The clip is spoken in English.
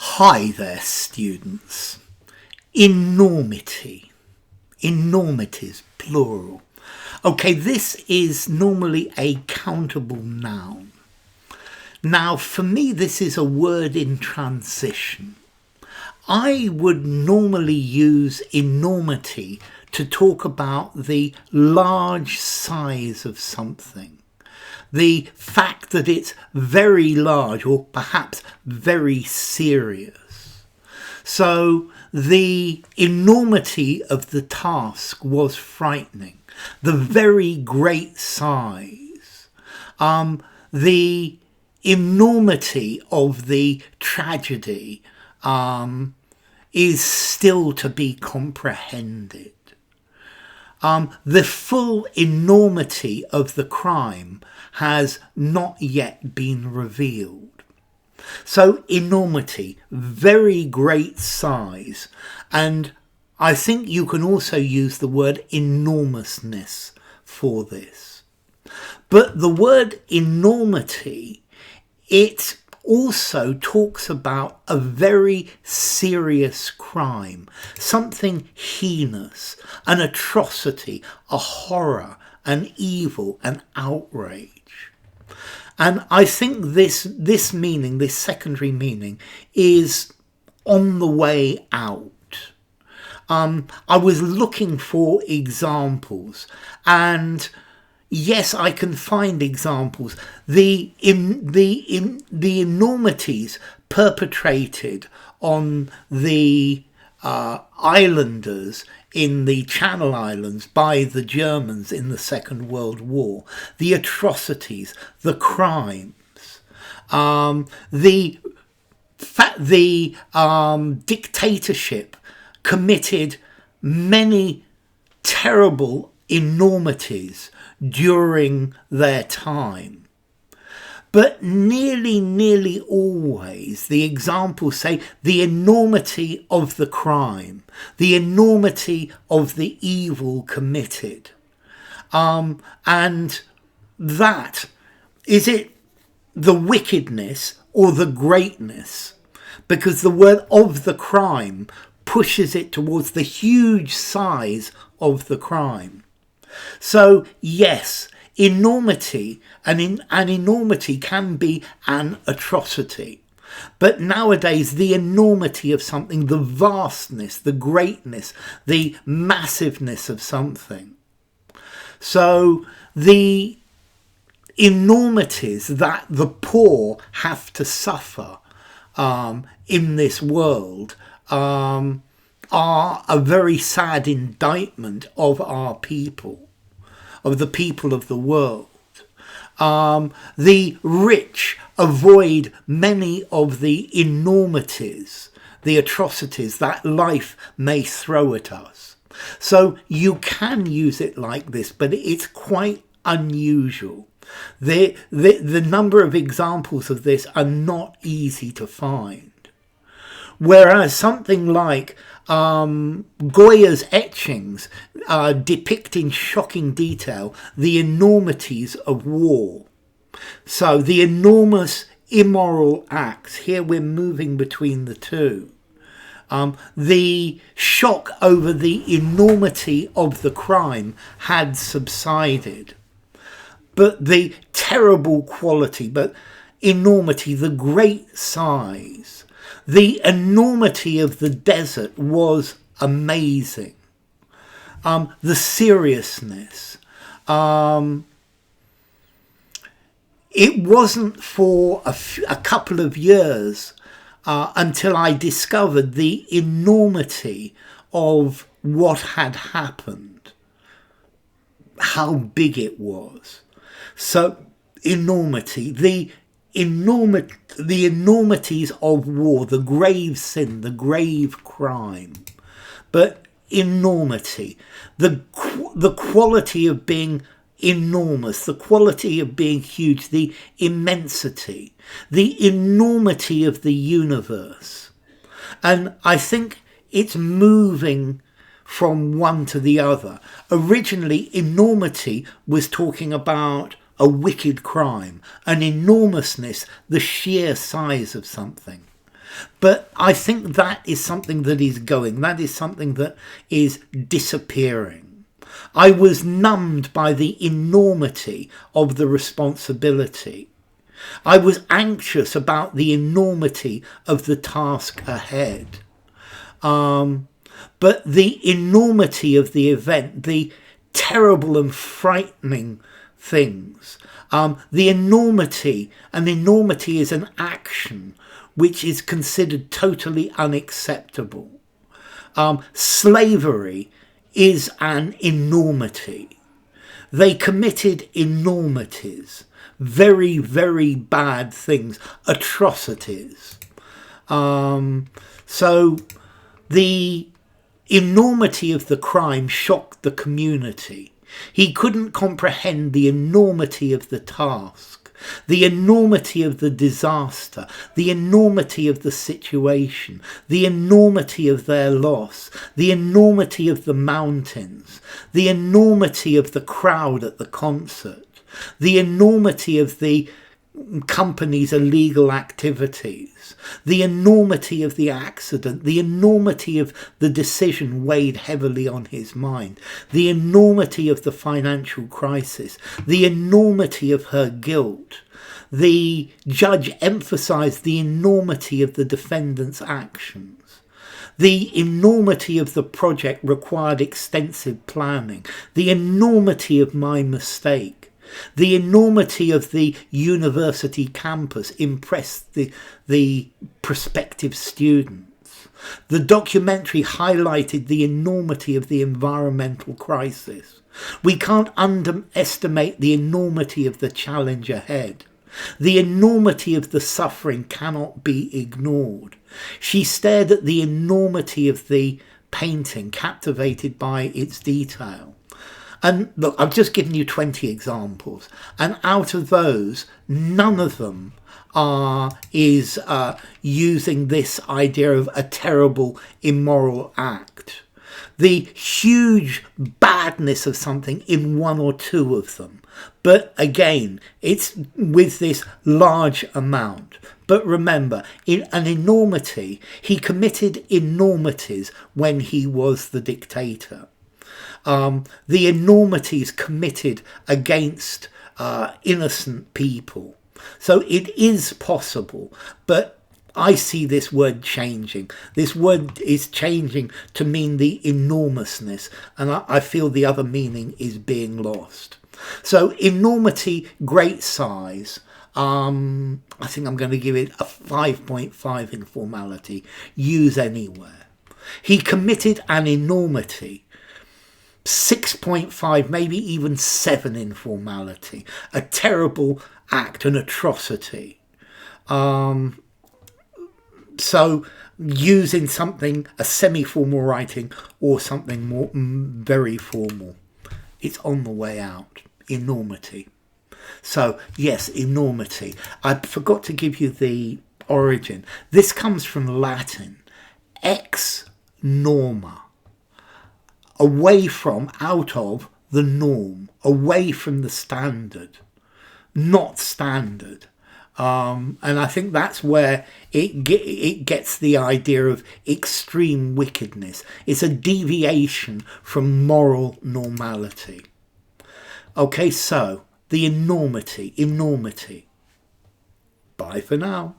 Hi there, students. Enormity. Enormities, plural. Okay, this is normally a countable noun. Now, for me, this is a word in transition. I would normally use enormity to talk about the large size of something. The fact that it's very large or perhaps very serious. So the enormity of the task was frightening. The very great size. The enormity of the tragedy is still to be comprehended. The full enormity of the crime has not yet been revealed. So enormity, very great size, and I think you can also use the word enormousness for this. But the word enormity, it also talks about a very serious crime, something heinous, an atrocity, a horror, an evil, an outrage. And I think this meaning, this secondary meaning, is on the way out. I was looking for examples, and yes, I can find examples. The enormities perpetrated on the islanders in the Channel Islands by the Germans in the Second World War, the atrocities, the crimes, the dictatorship committed many terrible enormities during their time. But nearly always the examples say the enormity of the crime, the enormity of the evil committed. And that, is it the wickedness or the greatness? Because the word of the crime pushes it towards the huge size of the crime. So yes, enormity, an enormity can be an atrocity. But nowadays, the enormity of something, the vastness, the greatness, the massiveness of something. So the enormities that the poor have to suffer in this world are a very sad indictment of our people, of the people of the world. The rich avoid many of the enormities, the atrocities that life may throw at us. So you can use it like this, but it's quite unusual. The number of examples of this are not easy to find. Whereas something like Goya's etchings depict in shocking detail the enormities of war. So the enormous immoral acts, here we're moving between the two. The shock over the enormity of the crime had subsided. But the terrible quality, but enormity, the great size, the enormity of the desert was amazing. The seriousness. It wasn't for a couple of years until I discovered the enormity of what had happened, how big it was. So enormity, the enormities of war, the grave sin, the grave crime, but enormity, the quality of being enormous, the quality of being huge, the immensity, the enormity of the universe. And I think it's moving from one to the other. Originally, enormity was talking about a wicked crime, an enormousness, the sheer size of something. But I think that is something that is going. That is something that is disappearing. I was numbed by the enormity of the responsibility. I was anxious about the enormity of the task ahead. But the enormity of the event, the terrible and frightening things, the enormity, an enormity is an action which is considered totally unacceptable. Slavery is an enormity. They committed enormities, very, very bad things, atrocities. So the enormity of the crime shocked the community. He couldn't comprehend the enormity of the task, the enormity of the disaster, the enormity of the situation, the enormity of their loss, the enormity of the mountains, the enormity of the crowd at the concert, the enormity of the company's illegal activities, the enormity of the accident, the enormity of the decision weighed heavily on his mind, the enormity of the financial crisis, the enormity of her guilt. The judge emphasised the enormity of the defendant's actions. The enormity of the project required extensive planning. The enormity of my mistake. The enormity of the university campus impressed the prospective students. The documentary highlighted the enormity of the environmental crisis. We can't underestimate the enormity of the challenge ahead. The enormity of the suffering cannot be ignored. She stared at the enormity of the painting, captivated by its detail. And look, I've just given you 20 examples, and out of those, none of them is using this idea of a terrible, immoral act. The huge badness of something in one or two of them. But again, it's with this large amount. But remember, in an enormity, he committed enormities when he was the dictator. The enormities committed against innocent people. So it is possible, but I see this word changing. This word is changing to mean the enormousness, and I feel the other meaning is being lost. So enormity, great size. I think I'm going to give it a 5.5 in formality. Use anywhere. He committed an enormity. 6.5, maybe even 7 in formality. A terrible act, an atrocity. So using something, a semi-formal writing or something more very formal. It's on the way out. Enormity. So yes, enormity. I forgot to give you the origin. This comes from Latin. Ex norma. Away from, out of the norm, away from the standard, not standard. And I think that's where it gets the idea of extreme wickedness. It's a deviation from moral normality. Okay, so the enormity. Bye for now.